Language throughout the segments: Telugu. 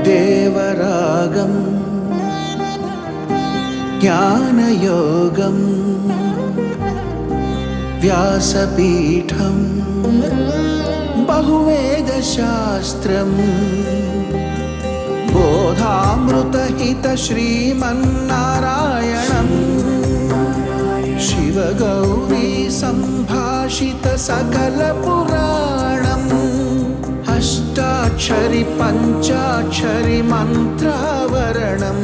దేవరాగం జ్ఞానయోగం వ్యాసపీఠం బహువేదశాస్త్రం బోధామృతహిత శ్రీమన్నారాయణం శివగౌరీ సంభాషిత సకల పురాణం అష్టాక్షరి పంచాక్షరి మంత్రావరణం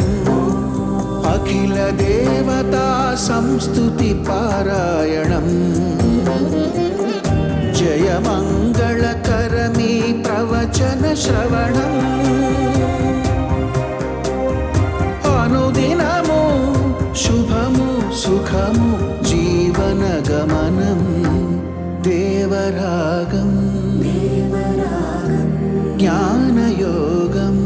అఖిల దేవతా సంస్తుతి పారాయణం జయమంగళకరమీ ప్రవచన శ్రవణం అనుదినము శుభము సుఖము జీవన గమనం దేవరాగం జ్ఞానయోగం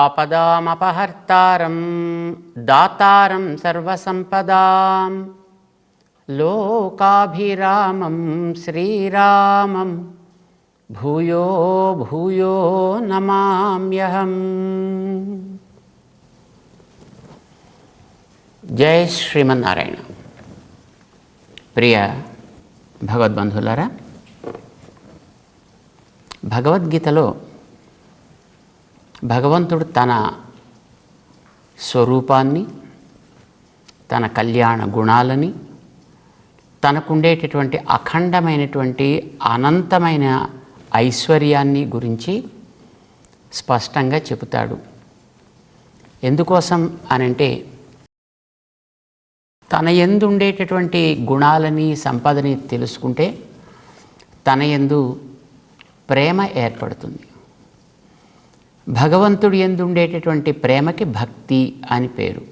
ఆపదామపహర్తారం దాతారం సర్వసంపదాం లోకాభిరామం శ్రీరామం భూయో భూయో నమామ్యహం. జై శ్రీమన్నారాయణ. ప్రియ భగవద్బంధులారా, భగవద్గీతలో భగవంతుడు తన స్వరూపాన్ని, తన కళ్యాణ గుణాలని, తనకుండేటటువంటి అఖండమైనటువంటి అనంతమైన ఐశ్వర్యాన్ని గురించి స్పష్టంగా చెబుతాడు. ఎందుకోసం అనంటే, తన యందు ఉండేటటువంటి గుణాలని, సంపదని తెలుసుకుంటే తన యందు ప్రేమ ఏర్పడుతుంది. భగవంతుడి యందు ఉండేటటువంటి ప్రేమకి భక్తి అని పేరు.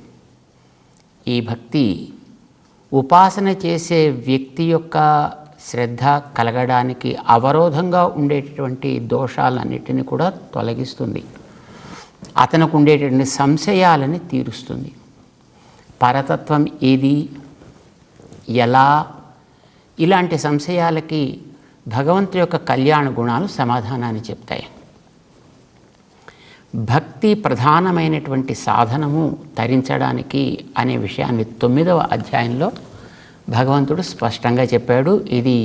ఈ భక్తి ఉపాసన చేసే వ్యక్తి యొక్క శ్రద్ధ కలగడానికి అవరోధంగా ఉండేటటువంటి దోషాలన్నిటిని కూడా తొలగిస్తుంది. అతనికి ఉండేటటువంటి సంశయాలని తీరుస్తుంది. పరతత్వం ఏది, ఎలా, ఇలాంటి సంశయాలకి భగవంతుడి యొక్క కళ్యాణ గుణాలు సమాధానాన్ని చెప్తాయి. భక్తి ప్రధానమైనటువంటి సాధనము తరించడానికి అనే విషయాన్ని 9వ అధ్యాయంలో భగవంతుడు స్పష్టంగా చెప్పాడు. ఇది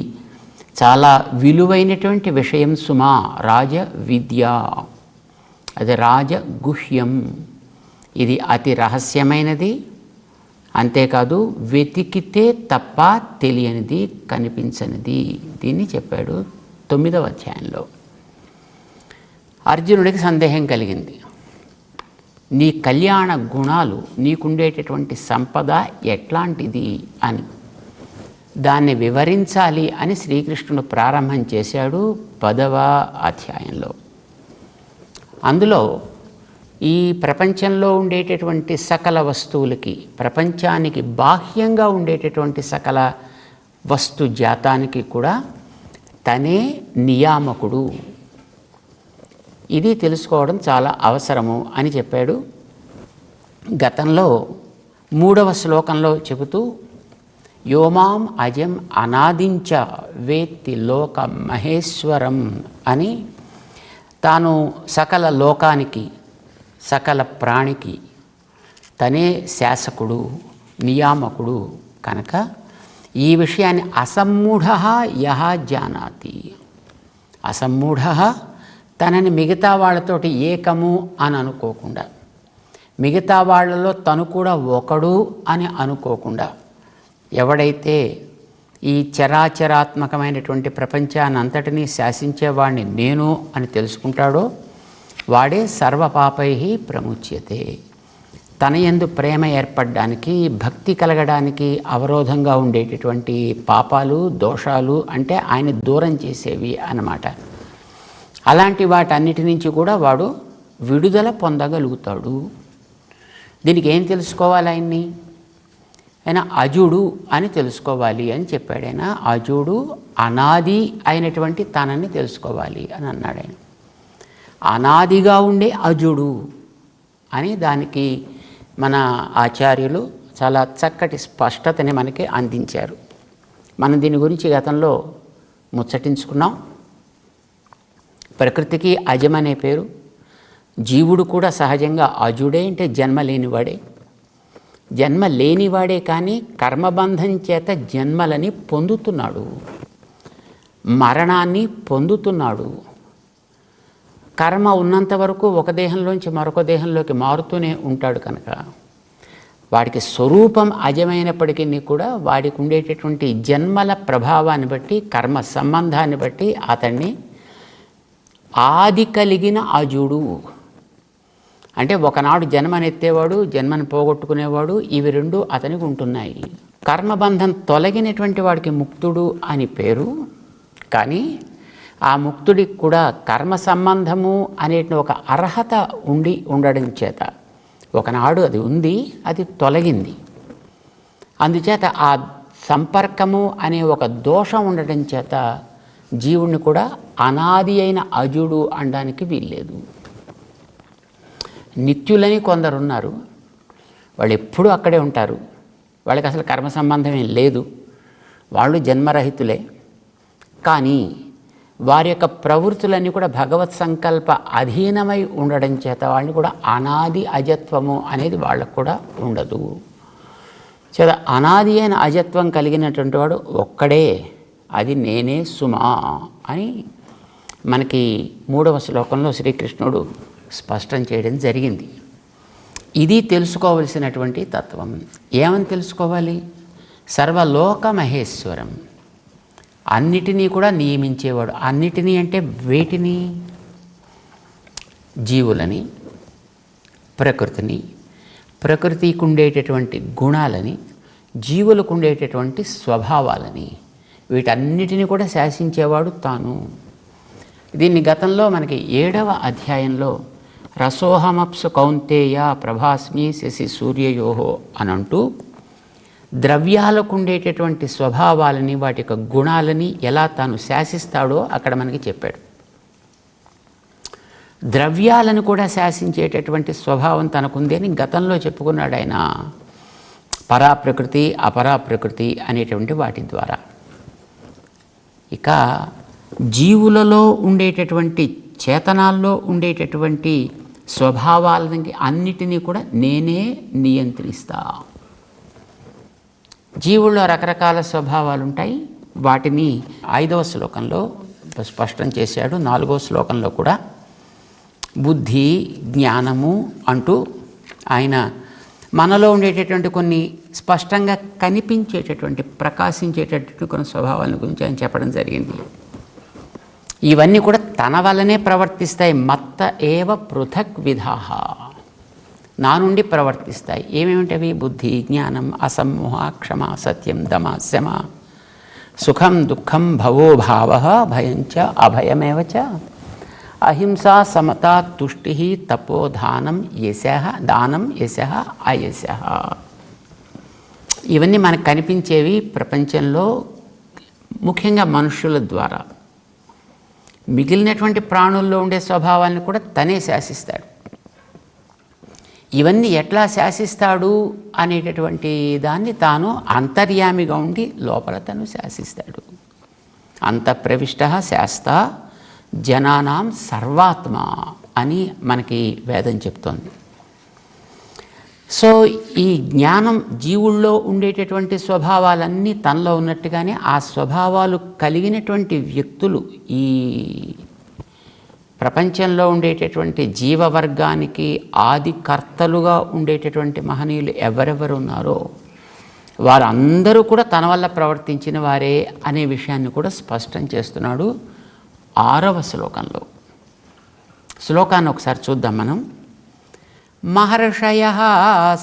చాలా విలువైనటువంటి విషయం సుమా, రాజ విద్య, అది రాజగుహ్యం. ఇది అతి రహస్యమైనది, అంతేకాదు వెతికితే తప్ప తెలియనిది, కనిపించనిది. దీన్ని చెప్పాడు 9వ అధ్యాయంలో. అర్జునుడికి సందేహం కలిగింది. నీ కళ్యాణ గుణాలు, నీకుండేటటువంటి సంపద ఎట్లాంటిది అని, దాన్ని వివరించాలి అని శ్రీకృష్ణుడు ప్రారంభం చేశాడు 10వ అధ్యాయంలో. అందులో ఈ ప్రపంచంలో ఉండేటటువంటి సకల వస్తువులకి, ప్రపంచానికి బాహ్యంగా ఉండేటటువంటి సకల వస్తు జాతానికి కూడా తనే నియామకుడు. ఇది తెలుసుకోవడం చాలా అవసరము అని చెప్పాడు. గతంలో 3వ శ్లోకంలో చెబుతూ, యోమాం అజం అనాదించ వేత్తి లోక మహేశ్వరం అని, తాను సకల లోకానికి, సకల ప్రాణికి తనే శాసకుడు, నియామకుడు కనుక ఈ విషయాన్ని అసమ్మూఢ యహ జానాతి, అసమ్మూఢ తనని మిగతా వాళ్ళతోటి ఏకము అని అనుకోకుండా, మిగతా వాళ్ళలో తను కూడా ఒకడు అని అనుకోకుండా, ఎవడైతే ఈ చరాచరాత్మకమైనటువంటి ప్రపంచాన్ని అంతటినీ శాసించేవాడిని నేను అని తెలుసుకుంటాడో వాడే సర్వపాపై ప్రముచ్యతే. తన యందు ప్రేమ ఏర్పడడానికి, భక్తి కలగడానికి అవరోధంగా ఉండేటటువంటి పాపాలు, దోషాలు అంటే ఆయన దూరం చేసేవి అన్నమాట. అలాంటి వాటన్నిటి నుంచి కూడా వాడు విడుదల పొందగలుగుతాడు. దీనికి ఏం తెలుసుకోవాలి? ఆయన అజుడు అని తెలుసుకోవాలి అని చెప్పాడు. ఆయన అజుడు, అనాది అయినటువంటి తనని తెలుసుకోవాలి అని అన్నాడు ఆయన. అనాదిగా ఉండే అజుడు అని దానికి మన ఆచార్యులు చాలా చక్కటి స్పష్టతని మనకి అందించారు. మనం దీని గురించి గతంలో ముచ్చటించుకున్నాం. ప్రకృతికి అజం అనే పేరు. జీవుడు కూడా సహజంగా అజుడే, అంటే జన్మ లేనివాడే. జన్మ లేనివాడే కానీ కర్మబంధం చేత జన్మలని పొందుతున్నాడు, మరణాన్ని పొందుతున్నాడు. కర్మ ఉన్నంత వరకు ఒక దేహంలోంచి మరొక దేహంలోకి మారుతూనే ఉంటాడు కనుక వాడికి స్వరూపం అజమైనప్పటికీ కూడా వాడికి ఉండేటటువంటి జన్మల ప్రభావాన్ని బట్టి, కర్మ సంబంధాన్ని బట్టి అతన్ని ఆది కలిగిన అజుడు అంటే ఒకనాడు జన్మనెత్తేవాడు, జన్మను పోగొట్టుకునేవాడు, ఇవి రెండు అతనికి ఉంటున్నాయి. కర్మబంధం తొలగినటువంటి వాడికి ముక్తుడు అని పేరు. కానీ ఆ ముక్తుడికి కూడా కర్మ సంబంధము అనే ఒక అర్హత ఉండడం చేత ఒకనాడు అది ఉంది, అది తొలగింది. అందుచేత ఆ సంపర్కము అనే ఒక దోషం ఉండడం చేత జీవుణ్ణి కూడా అనాది అయిన అజుడు అనడానికి వీల్లేదు. నిత్యులని కొందరు ఉన్నారు, వాళ్ళు ఎప్పుడూ అక్కడే ఉంటారు, వాళ్ళకి అసలు కర్మ సంబంధం ఏం లేదు, వాళ్ళు జన్మరహితులే. కానీ వారి యొక్క ప్రవృత్తులన్నీ కూడా భగవత్ సంకల్ప అధీనమై ఉండడం చేత వాళ్ళని కూడా అనాది అజత్వము అనేది వాళ్ళకు కూడా ఉండదు. చేత అనాది అయిన అజత్వం కలిగినటువంటి వాడు ఒక్కడే, అది నేనే సుమా అని మనకి 3వ శ్లోకంలో శ్రీకృష్ణుడు స్పష్టం చేయడం జరిగింది. ఇది తెలుసుకోవలసినటువంటి తత్వం. ఏమని తెలుసుకోవాలి? సర్వలోక మహేశ్వరం, అన్నిటినీ కూడా నియమించేవాడు. అన్నిటినీ అంటే వేటిని? జీవులని, ప్రకృతిని, ప్రకృతికి ఉండేటటువంటి గుణాలని, జీవులకు ఉండేటటువంటి స్వభావాలని, వీటన్నిటిని కూడా శాసించేవాడు తాను. దీన్ని గతంలో మనకి 7వ అధ్యాయంలో రసోహమప్సు కౌంతేయ ప్రభాస్మి శశి సూర్యయోహో అనంటూ ద్రవ్యాలకు ఉండేటటువంటి స్వభావాలని, వాటి యొక్క గుణాలని ఎలా తాను శాసిస్తాడో అక్కడ మనకి చెప్పాడు. ద్రవ్యాలను కూడా శాసించేటటువంటి స్వభావం తనకుంది అని గతంలో చెప్పుకున్నాడు ఆయన. పరాప్రకృతి, అపరాప్రకృతి అనేటువంటి వాటి ద్వారా. ఇక జీవులలో ఉండేటటువంటి, చేతనాల్లో ఉండేటటువంటి స్వభావాలని అన్నిటినీ కూడా నేనే నియంత్రిస్తా. జీవుల్లో రకరకాల స్వభావాలు ఉంటాయి. వాటిని 5వ శ్లోకంలో స్పష్టం చేశాడు. 4వ శ్లోకంలో కూడా బుద్ధి, జ్ఞానము అంటూ ఆయన మనలో ఉండేటటువంటి కొన్ని స్పష్టంగా కనిపించేటటువంటి, ప్రకాశించేటటువంటి కొన్ని స్వభావాల గురించి ఆయన చెప్పడం జరిగింది. ఇవన్నీ కూడా తన వల్లనే ప్రవర్తిస్తాయి. మత్త ఏవ పృథక్ విధాహ, నా నుండి ప్రవర్తిస్తాయి. ఏమేమిటవి? బుద్ధి, జ్ఞానం, అసమ్మోహ, క్షమ, సత్యం, దమ, శమ, సుఖం, దుఃఖం, భవో భావ, భయంచ అభయమేవ చ, అహింసా, సమత, తుష్టి, తపో, దానం, యశః, అయశః. ఇవన్నీ మనకు కనిపించేవి ప్రపంచంలో, ముఖ్యంగా మనుషుల ద్వారా. మిగిలినటువంటి ప్రాణుల్లో ఉండే స్వభావాన్ని కూడా తనే శాసిస్తాడు. ఇవన్నీ ఎట్లా శాసిస్తాడు అనేటటువంటి దాన్ని తాను అంతర్యామిగా ఉండి లోపల తను శాసిస్తాడు. అంతఃప్రవిష్ట శాస్త జనానాం సర్వాత్మ అని మనకి వేదం చెప్తోంది. సో ఈ జ్ఞానం జీవుల్లో ఉండేటటువంటి స్వభావాలన్నీ తనలో ఉన్నట్టుగానే ఆ స్వభావాలు కలిగినటువంటి వ్యక్తులు ఈ ప్రపంచంలో ఉండేటటువంటి జీవవర్గానికి ఆదికర్తలుగా ఉండేటటువంటి మహనీయులు ఎవరెవరు ఉన్నారో వారందరూ కూడా తన వల్ల ప్రవర్తించిన వారే అనే విషయాన్ని కూడా స్పష్టం చేస్తున్నాడు 6వ శ్లోకంలో. శ్లోకాన్ని ఒకసారి చూద్దాం మనం. మహర్షయః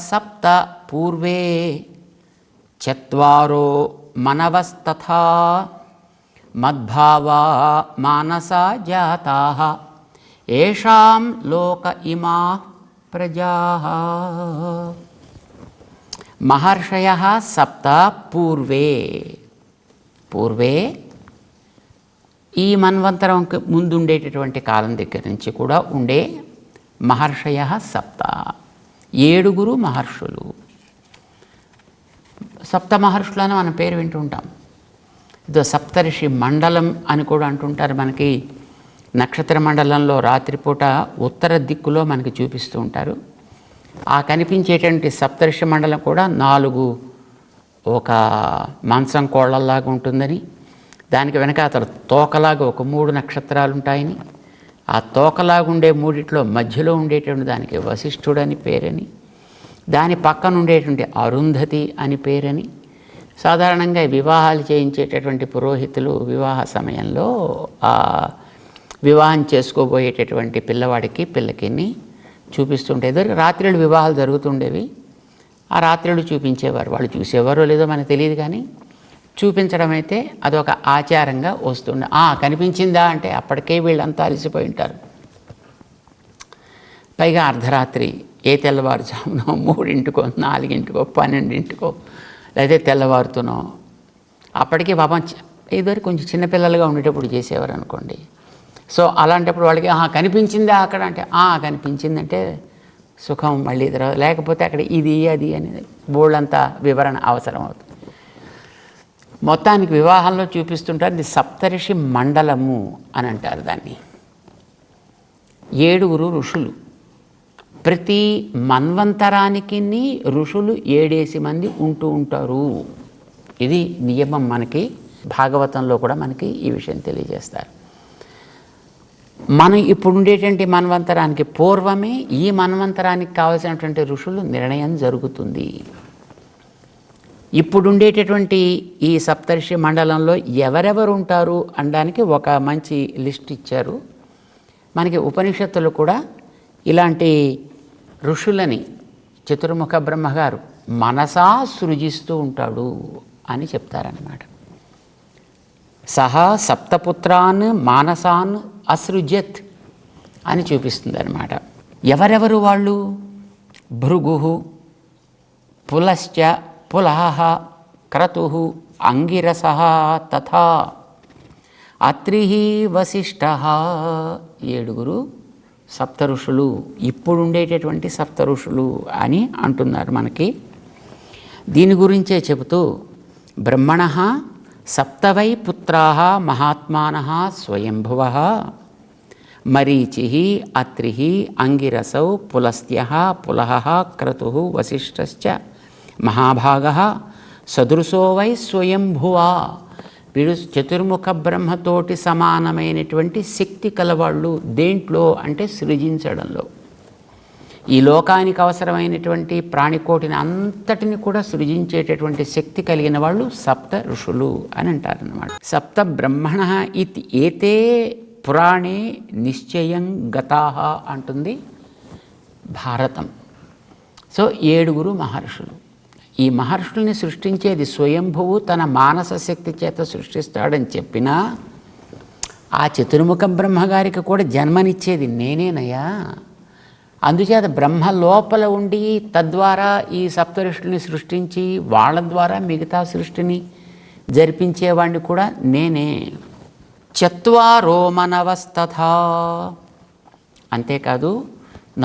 సప్త పూర్వే చత్వారో మనవస్తథా మద్భావా మానసా జాతాః ఏషాం లోక ఇమాః ప్రజాః. మహర్షయః సప్త పూర్వే. పూర్వే ఈ మన్వంతరంకి ముందు ఉండేటటువంటి కాలం దగ్గర నుంచి కూడా ఉండే మహర్షయ సప్త, 7 మహర్షులు. సప్త మహర్షులు అని మన పేరు వింటుంటాం. ఇదో సప్తర్షి మండలం అని కూడా అంటుంటారు. మనకి నక్షత్ర మండలంలో రాత్రిపూట ఉత్తర దిక్కులో మనకి చూపిస్తూ ఉంటారు. ఆ కనిపించేటువంటి సప్తర్షి మండలం కూడా 4 ఒక మాంసం కోళ్ళలాగా ఉంటుందని, దానికి వెనక అతను తోకలాగా ఒక 3 నక్షత్రాలు ఉంటాయని, ఆ తోకలాగా ఉండే 3 మధ్యలో ఉండేటువంటి దానికి వశిష్ఠుడని పేరని, దాని పక్కన ఉండేటువంటి అరుంధతి అని పేరని, సాధారణంగా వివాహాలు చేయించేటటువంటి పురోహితులు వివాహ సమయంలో వివాహం చేసుకోబోయేటటువంటి పిల్లవాడికి పిల్లకిని చూపిస్తుంటే రాత్రులు వివాహాలు జరుగుతుండేవి. ఆ రాత్రులు చూపించేవారు. వాళ్ళు చూసేవారో లేదో మనకు తెలియదు, కానీ చూపించడం అయితే అదొక ఆచారంగా వస్తుండే. కనిపించిందా అంటే అప్పటికే వీళ్ళంతా అలసిపోయి ఉంటారు. పైగా అర్ధరాత్రి తెల్లవారుజామునో 3, 4, 12 లేదా తెల్లవారుతునో, అప్పటికే పాపం ఇదివరకు కొంచెం చిన్నపిల్లలుగా ఉండేటప్పుడు చేసేవారు అనుకోండి. సో అలాంటప్పుడు వాళ్ళకి కనిపించిందా అక్కడ అంటే కనిపించిందంటే సుఖం మళ్ళీ తర్వాత, లేకపోతే అక్కడ ఇది అది అనేది బోళ్ళంతా వివరణ అవసరం అవుతుంది. మొత్తానికి వివాహంలో చూపిస్తుంటారు. ఇది సప్తర్షి మండలము అని అంటారు దాన్ని. 7 ఋషులు. ప్రతి మన్వంతరానికి ఋషులు 7 మంది ఉంటూ ఉంటారు. ఇది నియమం. మనకి భాగవతంలో కూడా మనకి ఈ విషయం తెలియజేస్తారు. మనం ఇప్పుడు ఉండేటువంటి మన్వంతరానికి పూర్వమే ఈ మన్వంతరానికి కావాల్సినటువంటి ఋషులు నిర్ణయం జరుగుతుంది. ఇప్పుడు ఉండేటటువంటి ఈ సప్తర్షి మండలంలో ఎవరెవరు ఉంటారు అనడానికి ఒక మంచి లిస్ట్ ఇచ్చారు. మనకి ఉపనిషత్తులు కూడా ఇలాంటి ఋషులని చతుర్ముఖ బ్రహ్మగారు మనసా సృజిస్తూ ఉంటాడు అని చెప్తారన్నమాట. సహా సప్తపుత్రాన్ మానసాన్ అసృజత్ అని చూపిస్తుంది అన్నమాట. ఎవరెవరు వాళ్ళు? భృగు, పులశ్చ, పులహ, క్రతు, అంగిరస తథా అత్రి, వశిష్ఠ. 7 సప్త ఋషులు, ఇప్పుడు ఉండేటటువంటి సప్త ఋషులు అని అంటున్నారు మనకి. దీని గురించే చెబుతూ బ్రహ్మణ సప్తవై పుత్రా మహాత్మానః స్వయంభువః మరీచి, అత్రి, అంగిరసౌ, పులస్త్యః, పులహః, క్రతుః, వశిష్ఠశ్చ మహాభాగః సదృశో వై స్వయంభువా. వీడు చతుర్ముఖ బ్రహ్మతోటి సమానమైనటువంటి శక్తి కలవాళ్ళు. దేంట్లో అంటే సృజించడంలో. ఈ లోకానికి అవసరమైనటువంటి ప్రాణికోటిని అంతటిని కూడా సృజించేటటువంటి శక్తి కలిగిన వాళ్ళు సప్త ఋషులు అని అంటారన్నమాట. సప్త బ్రహ్మణ ఇతి ఏతే పురాణే నిశ్చయం గతాః అంటుంది భారతం. సో 7 మహర్షులు. ఈ మహర్షుల్ని సృష్టించేది స్వయంభువు తన మానస శక్తి చేత సృష్టిస్తాడని చెప్పినా ఆ చతుర్ముఖ బ్రహ్మగారికి కూడా జన్మనిచ్చేది నేనేనయ్యా. అందుచేత బ్రహ్మ లోపల ఉండి తద్వారా ఈ సప్తఋషుల్ని సృష్టించి వాళ్ళ ద్వారా మిగతా సృష్టిని జరిపించేవాడిని కూడా నేనే. చత్వారో మనవస్తథా. అంతేకాదు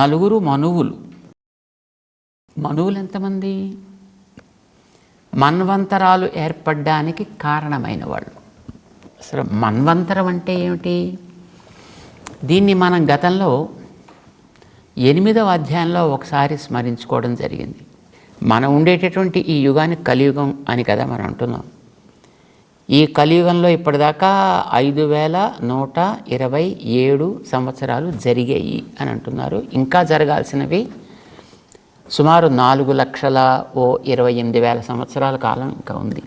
4 మనువులు. మనువులు ఎంతమంది? మన్వంతరాలు ఏర్పడడానికి కారణమైన వాళ్ళు. అసలు మన్వంతరం అంటే ఏమిటి? దీన్ని మనం గతంలో 8వ అధ్యాయంలో ఒకసారి స్మరించుకోవడం జరిగింది. మనం ఉండేటటువంటి ఈ యుగాన్ని కలియుగం అని కదా మనం అంటున్నాం. ఈ కలియుగంలో ఇప్పటిదాకా 5127 సంవత్సరాలు జరిగాయి అని అంటున్నారు. ఇంకా జరగాల్సినవి సుమారు 4,28,000 సంవత్సరాల కాలం ఇంకా ఉంది.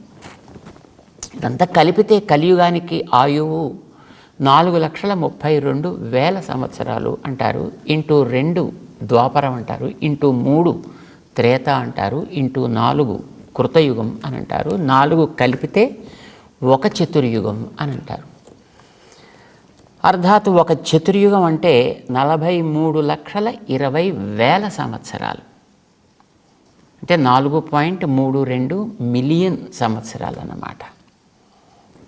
ఇదంతా కలిపితే కలియుగానికి ఆయువు 4,32,000 సంవత్సరాలు అంటారు. ఇంటూ 2 ద్వాపరం అంటారు, ఇంటూ 3 త్రేత అంటారు, ఇంటూ 4 కృతయుగం అని అంటారు. 4 కలిపితే 1 చతుర్యుగం అని అంటారు. అర్థాత్ 1 చతుర్యుగం అంటే 43,20,000 సంవత్సరాలు. అంటే 4.32 మిలియన్ సంవత్సరాలు అన్నమాట.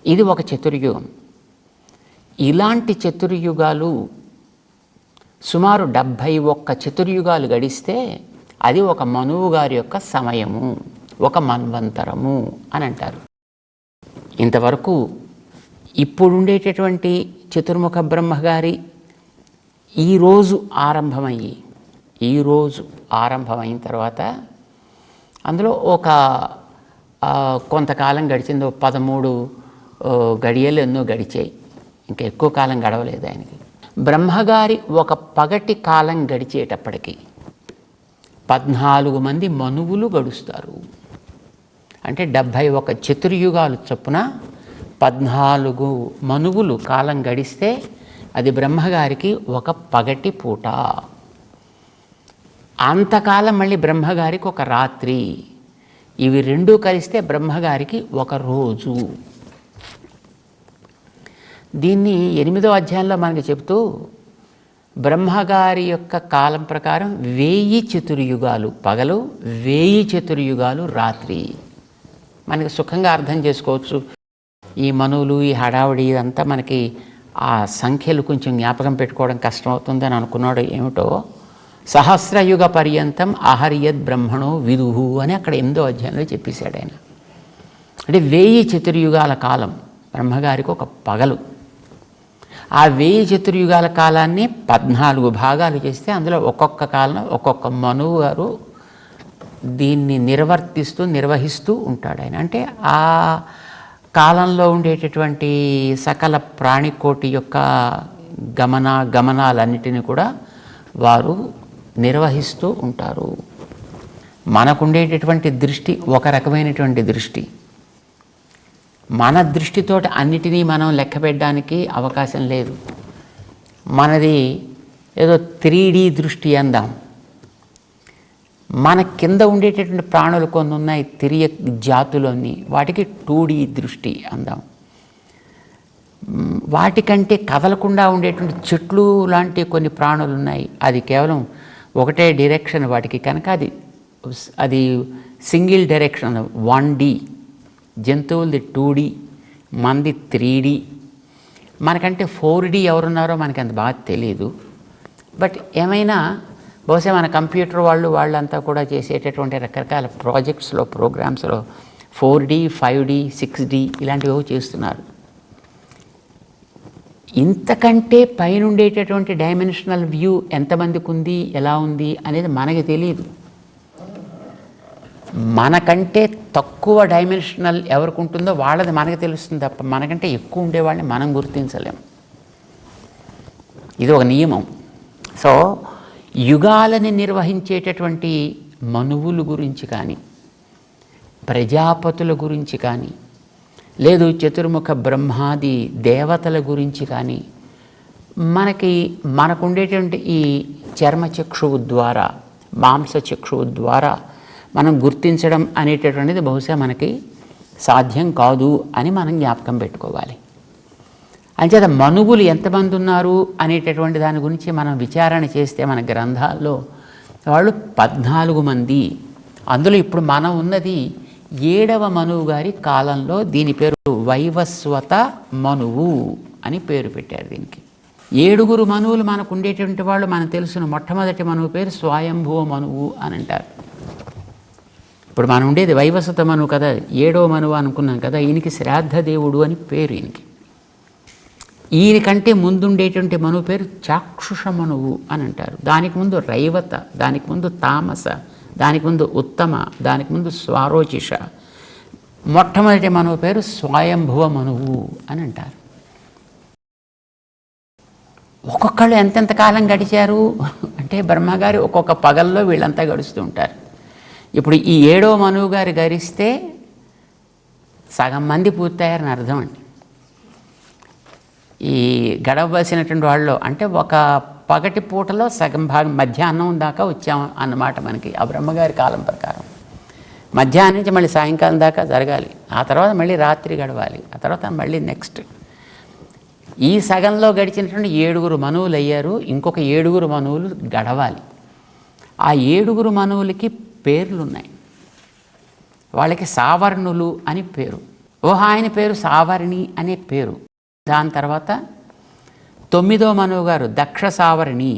ఇది 1 చతుర్యుగం. ఇలాంటి చతుర్యుగాలు సుమారు 71 చతుర్యుగాలు గడిస్తే అది ఒక మనువు గారి యొక్క సమయము, ఒక మన్వంతరము అని అంటారు. ఇంతవరకు ఇప్పుడుండేటటువంటి చతుర్ముఖ బ్రహ్మగారి ఈరోజు ఆరంభమైన తర్వాత అందులో ఒక కొంతకాలం గడిచిందో 13 గడియలు ఎన్నో గడిచాయి, ఇంకా ఎక్కువ కాలం గడవలేదు ఆయనకి. బ్రహ్మగారి ఒక పగటి కాలం గడిచేటప్పటికి 14 మంది మనువులు గడుస్తారు. అంటే 71 చతుర్యుగాలు చొప్పున 14 మనువులు కాలం గడిస్తే అది బ్రహ్మగారికి ఒక పగటి పూట. అంతకాలం మళ్ళీ బ్రహ్మగారికి ఒక రాత్రి. ఇవి రెండూ కలిస్తే బ్రహ్మగారికి ఒక రోజు. దీన్ని 8వ అధ్యాయంలో మనకి చెప్తూ బ్రహ్మగారి యొక్క కాలం ప్రకారం 1000 చతుర్యుగాలు పగలు, 1000 చతుర్యుగాలు రాత్రి. మనకి సుఖంగా అర్థం చేసుకోవచ్చు. ఈ మనువులు, ఈ హడావుడి ఇదంతా మనకి ఆ సంఖ్యలు కొంచెం జ్ఞాపకం పెట్టుకోవడం కష్టమవుతుందని అనుకున్నాడు. ఏమిటో సహస్రయుగ పర్యంతం అహర్యద్ బ్రహ్మణో విదుహు అని అక్కడ 8వ అధ్యాయంలో చెప్పేశాడు ఆయన. అంటే 1000 చతుర్యుగాల కాలం బ్రహ్మగారికి ఒక పగలు. ఆ 1000 చతుర్యుగాల కాలాన్ని 14 భాగాలు చేస్తే అందులో ఒక్కొక్క కాలం ఒక్కొక్క మనువు గారు దీన్ని నిర్వహిస్తూ ఉంటాడు ఆయన. అంటే ఆ కాలంలో ఉండేటటువంటి సకల ప్రాణికోటి యొక్క గమనాలన్నిటినీ కూడా వారు నిర్వహిస్తూ ఉంటారు. మనకుండేటటువంటి దృష్టి ఒక రకమైనటువంటి దృష్టి. మన దృష్టితోటి అన్నిటినీ మనం లెక్క పెట్టడానికి అవకాశం లేదు. మనది ఏదో 3D దృష్టి అందాం. మన కింద ఉండేటటువంటి ప్రాణులు కొన్ని ఉన్నాయి, తిరియ జాతులన్నీ, వాటికి 2D దృష్టి అందాం. వాటికంటే కదలకుండా ఉండేటువంటి చెట్లు లాంటి కొన్ని ప్రాణులు ఉన్నాయి, అది కేవలం ఒకటే డైరెక్షన్ వాటికి కనుక అది సింగిల్ డైరెక్షన్ 1D. జంతువులది 2D, మనది 3D. మనకంటే 4D ఎవరున్నారో మనకి అంత బాగా తెలియదు. బట్ ఏమైనా బహుశా మన కంప్యూటర్ వాళ్ళంతా కూడా చేసేటటువంటి రకరకాల ప్రాజెక్ట్స్లో, ప్రోగ్రామ్స్లో 4D, 5D, 6D ఇలాంటివి చేస్తున్నారు. ఇంతకంటే పైన ఉండేటటువంటి డైమెన్షనల్ వ్యూ ఎంతమందికి ఉంది, ఎలా ఉంది అనేది మనకి తెలియదు. మనకంటే తక్కువ డైమెన్షనల్ ఎవరికి ఉంటుందో వాళ్ళది మనకు తెలుస్తుంది తప్ప మనకంటే ఎక్కువ ఉండేవాళ్ళని మనం గుర్తించలేం. ఇది ఒక నియమం. సో యుగాలని నిర్వహించేటటువంటి మనువుల గురించి కానీ, ప్రజాపతుల గురించి కానీ, లేదు చతుర్ముఖ బ్రహ్మాది దేవతల గురించి కానీ మనకుండేటువంటి ఈ చర్మచక్షువు ద్వారా, మాంసచక్షువు ద్వారా మనం గుర్తించడం అనేటటువంటిది బహుశా మనకి సాధ్యం కాదు అని మనం జ్ఞాపకం పెట్టుకోవాలి. అంచేత మనువులు ఎంతమంది ఉన్నారు అనేటటువంటి దాని గురించి మనం విచారణ చేస్తే మన గ్రంథాల్లో వాళ్ళు 14 మంది. అందులో ఇప్పుడు మనం ఉన్నది 7వ మనువు గారి కాలంలో. దీని పేరు వైవస్వత మనువు అని పేరు పెట్టారు దీనికి. 7 మనువులు మనకు ఉండేటువంటి వాళ్ళు మనకు తెలుసును. మొట్టమొదటి మనువు పేరు స్వయంభువ మనువు అని అంటారు. ఇప్పుడు మనం ఉండేది వైవస్వత మనువు కదా, 7వ మనువు అనుకున్నాం కదా. ఈయనకి శ్రాద్ధ దేవుడు అని పేరు. ఈయనకంటే ముందుండేటువంటి మనువు పేరు చాక్షుష మనువు అని అంటారు. దానికి ముందు రైవత, దానికి ముందు తామస, దానికి ముందు ఉత్తమ, దానికి ముందు స్వారోచిష. మొట్టమొదటి మనువు పేరు స్వయంభువ మనువు అని అంటారు. ఒక్కొక్కళ్ళు ఎంతెంత కాలం గడిచారు అంటే బ్రహ్మగారి ఒక్కొక్క పగల్లో వీళ్ళంతా గడుస్తూ ఉంటారు. ఇప్పుడు ఈ 7వ మనువు గారు గడిస్తే సగం మంది పూర్తయ్యారని అర్థం అండి. ఈ గడవలసినటువంటి వాళ్ళు అంటే ఒక పగటి పూటలో సగం భాగం మధ్యాహ్నం దాకా వచ్చాం అన్నమాట మనకి ఆ బ్రహ్మగారి కాలం ప్రకారం. మధ్యాహ్నం నుంచి మళ్ళీ సాయంకాలం దాకా జరగాలి, ఆ తర్వాత మళ్ళీ రాత్రి గడవాలి, ఆ తర్వాత మళ్ళీ నెక్స్ట్. ఈ సగంలో గడిచినటువంటి 7 మనువులు అయ్యారు. ఇంకొక 7 మనువులు గడవాలి. ఆ 7 మనువులకి పేర్లు ఉన్నాయి. వాళ్ళకి సావర్ణులు అని పేరు. ఆయన పేరు సావర్ణి అనే పేరు. దాని తర్వాత 9వ మనువు గారు దక్ష సావరిణి,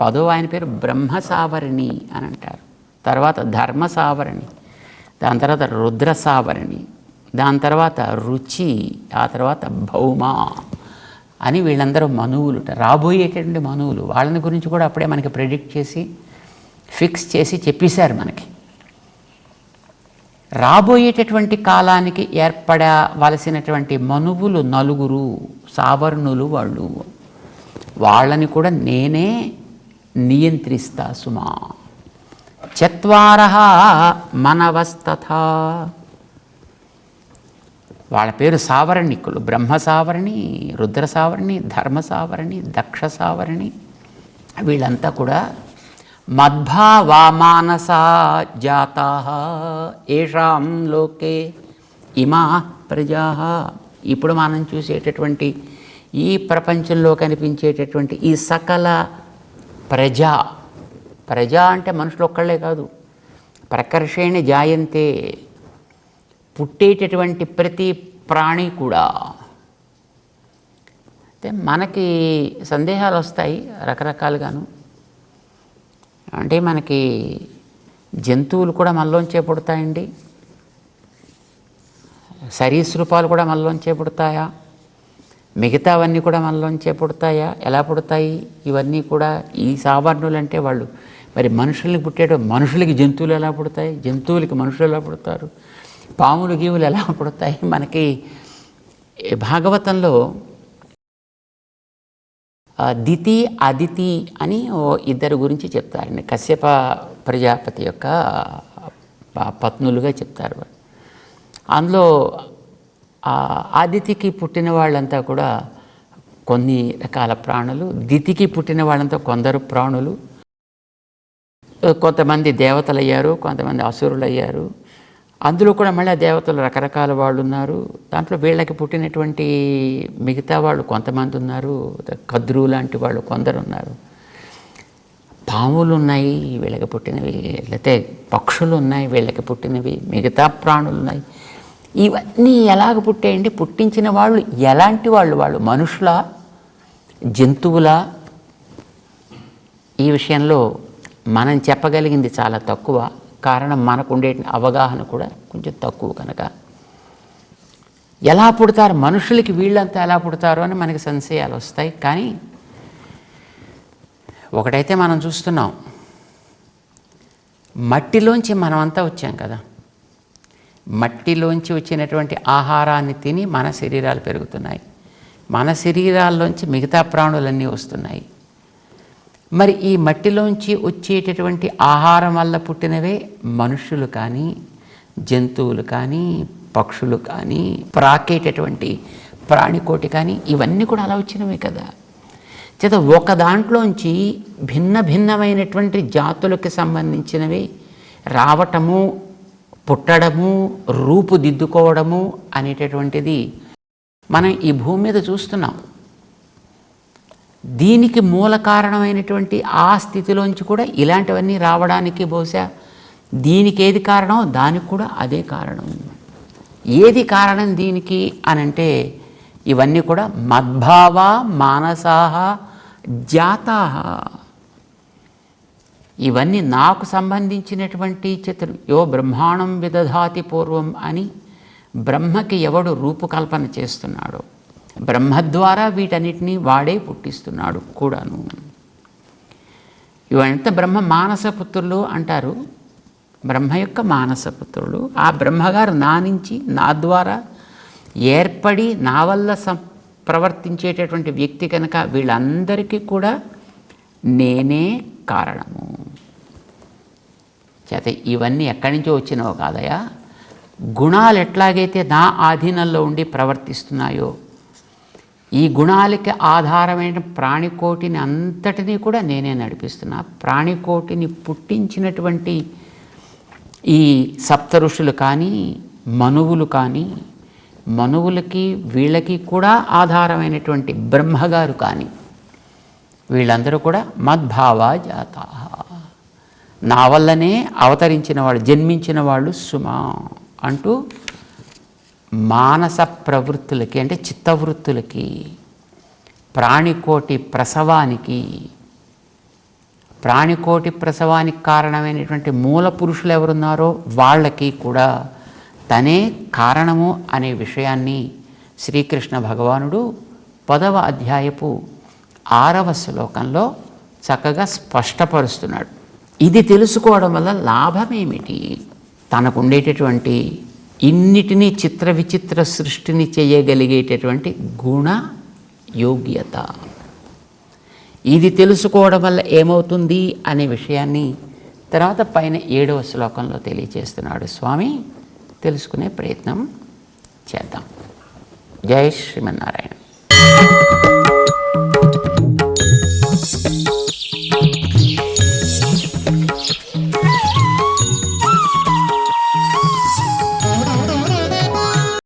10వ ఆయన పేరు బ్రహ్మ సావరిణి అని అంటారు. తర్వాత ధర్మ సావరిణి, దాని తర్వాత రుద్ర సావరిణి, దాని తర్వాత రుచి, ఆ తర్వాత భౌమ అని వీళ్ళందరూ మనువులు, రాబోయేటటువంటి మనువులు. వాళ్ళని గురించి కూడా అప్పుడే మనకి ప్రెడిక్ట్ చేసి ఫిక్స్ చేసి చెప్పేశారు మనకి. రాబోయేటటువంటి కాలానికి ఏర్పడవలసినటువంటి మనువులు 4 సావర్ణులు వాళ్ళు. వాళ్ళని కూడా నేనే నియంత్రిస్తా సుమా. 4 మనవస్తథా, వాళ్ళ పేరు సావరణికులు. బ్రహ్మ సావరణి, రుద్ర సావరణి, ధర్మ సావరణి, దక్ష సావరణి. వీళ్ళంతా కూడా మద్భావా మానసా జాతా ఏషాం లోకే ఇమా ప్రజా. ఇప్పుడు మనం చూసేటటువంటి ఈ ప్రపంచంలో కనిపించేటటువంటి ఈ సకల ప్రజ అంటే మనుషులు ఒక్కళ్ళే కాదు, ప్రకర్షేణ జాయంతే, పుట్టేటటువంటి ప్రతి ప్రాణి కూడా. అయితే మనకి సందేహాలు వస్తాయి రకరకాలుగాను. అంటే మనకి జంతువులు కూడా మనలోంచే పుడతాయండి, సరీసృపాలు కూడా మనలోంచే పుడతాయా, మిగతావన్నీ కూడా మనలోంచే పుడతాయా, ఎలా పుడతాయి? ఇవన్నీ కూడా ఈ సావర్ణులు అంటే వాళ్ళు మరి మనుషులకి మనుషులకి జంతువులు ఎలా పుడతాయి, జంతువులకి మనుషులు ఎలా పుడతారు, పాములు గీవులు ఎలా పుడతాయి? మనకి భాగవతంలో దితి అదితి అని ఇద్దరు గురించి చెప్తారండి. కశ్యప ప్రజాపతి యొక్క పత్నులుగా చెప్తారు. అందులో అదితికి పుట్టిన వాళ్ళంతా కూడా కొన్ని రకాల ప్రాణులు, దితికి పుట్టిన వాళ్ళంతా కొందరు ప్రాణులు. కొంతమంది దేవతలు అయ్యారు, కొంతమంది అసురులు అయ్యారు. అందులో కూడా మళ్ళీ దేవతలు రకరకాల వాళ్ళు ఉన్నారు. దాంట్లో వీళ్ళకి పుట్టినటువంటి మిగతా వాళ్ళు కొంతమంది ఉన్నారు, కద్రు లాంటి వాళ్ళు కొందరు ఉన్నారు. పాములు ఉన్నాయి వీళ్ళకి పుట్టినవి, లేకపోతే పక్షులు ఉన్నాయి వీళ్ళకి పుట్టినవి, మిగతా ప్రాణులు ఉన్నాయి. ఇవన్నీ ఎలాగ పుట్టాయండి? పుట్టించిన వాళ్ళు ఎలాంటి వాళ్ళు? వాళ్ళు మనుషుల, జంతువుల? ఈ విషయంలో మనం చెప్పగలిగింది చాలా తక్కువ. కారణం మనకు ఉండే అవగాహన కూడా కొంచెం తక్కువ కనుక. ఎలా పుడతారు మనుషులకి, వీళ్ళంతా ఎలా పుడతారు అని మనకి సంశయాలు వస్తాయి. కానీ ఒకటైతే మనం చూస్తున్నాం, మట్టిలోంచి మనమంతా వచ్చాం కదా. మట్టిలోంచి వచ్చినటువంటి ఆహారాన్ని తిని మన శరీరాలు పెరుగుతున్నాయి, మన శరీరాల్లోంచి మిగతా ప్రాణులన్నీ వస్తున్నాయి. మరి ఈ మట్టిలోంచి వచ్చేటటువంటి ఆహారం వల్ల పుట్టినవే మనుషులు కానీ, జంతువులు కానీ, పక్షులు కానీ, ప్రాకేటటువంటి ప్రాణికోటి కానీ, ఇవన్నీ కూడా అలా వచ్చినవే కదా. చేత ఒక దాంట్లోంచి భిన్న భిన్నమైనటువంటి జాతులకు సంబంధించినవి రావటము, పుట్టడము, రూపుదిద్దుకోవడము అనేటటువంటిది మనం ఈ భూమి మీద చూస్తున్నాం. దీనికి మూల కారణమైనటువంటి ఆ స్థితిలోంచి కూడా ఇలాంటివన్నీ రావడానికి బహుశా దీనికి ఏది కారణం, దానికి కూడా అదే కారణం. ఏది కారణం దీనికి అనంటే ఇవన్నీ కూడా మద్భావ మానసాహ జాతాహ. ఇవన్నీ నాకు సంబంధించినటువంటి చిత్రం. యో బ్రహ్మాండం విదధాతి పూర్వం అని బ్రహ్మకి ఎవడు రూపకల్పన చేస్తున్నాడో, బ్రహ్మ ద్వారా వీటన్నిటినీ వాడే పుట్టిస్తున్నాడు కూడాను. ఇవంతా బ్రహ్మ మానసపుత్రులు అంటారు. బ్రహ్మ యొక్క మానసపుత్రులు. ఆ బ్రహ్మగారు నా నుంచి, నా ద్వారా ఏర్పడి నా వల్ల ప్రవర్తించేటటువంటి వ్యక్తి కనుక వీళ్ళందరికీ కూడా నేనే కారణము. చేత ఇవన్నీ ఎక్కడి నుంచో వచ్చినవో కాదయా. గుణాలు ఎట్లాగైతే నా ఆధీనంలో ఉండి ప్రవర్తిస్తున్నాయో, ఈ గుణాలకి ఆధారమైన ప్రాణికోటిని అంతటినీ కూడా నేనే నడిపిస్తున్నా. ప్రాణికోటిని పుట్టించినటువంటి ఈ సప్త ఋషులు కానీ, మనువులు కానీ, మనువులకి వీళ్ళకి కూడా ఆధారమైనటువంటి బ్రహ్మగారు కానీ, వీళ్ళందరూ కూడా మద్భావ జాత, నా వల్లనే అవతరించిన వాళ్ళు, జన్మించిన వాళ్ళు సుమా అంటూ మానస ప్రవృత్తులకి అంటే చిత్తవృత్తులకి ప్రాణికోటి ప్రసవానికి కారణమైనటువంటి మూల పురుషులు ఎవరున్నారో వాళ్ళకి కూడా తనే కారణము అనే విషయాన్ని శ్రీకృష్ణ భగవానుడు 10వ అధ్యాయపు 6వ శ్లోకంలో చక్కగా స్పష్టపరుస్తున్నాడు. ఇది తెలుసుకోవడం వల్ల లాభమేమిటి? తనకు ఉండేటటువంటి ఇన్నిటినీ చిత్ర విచిత్ర సృష్టిని చేయగలిగేటటువంటి గుణ యోగ్యత, ఇది తెలుసుకోవడం వల్ల ఏమవుతుంది అనే విషయాన్ని తర్వాత పైన 7వ శ్లోకంలో తెలియజేస్తున్నాడు స్వామి. తెలుసుకునే ప్రయత్నం చేద్దాం. జై శ్రీమన్నారాయణ.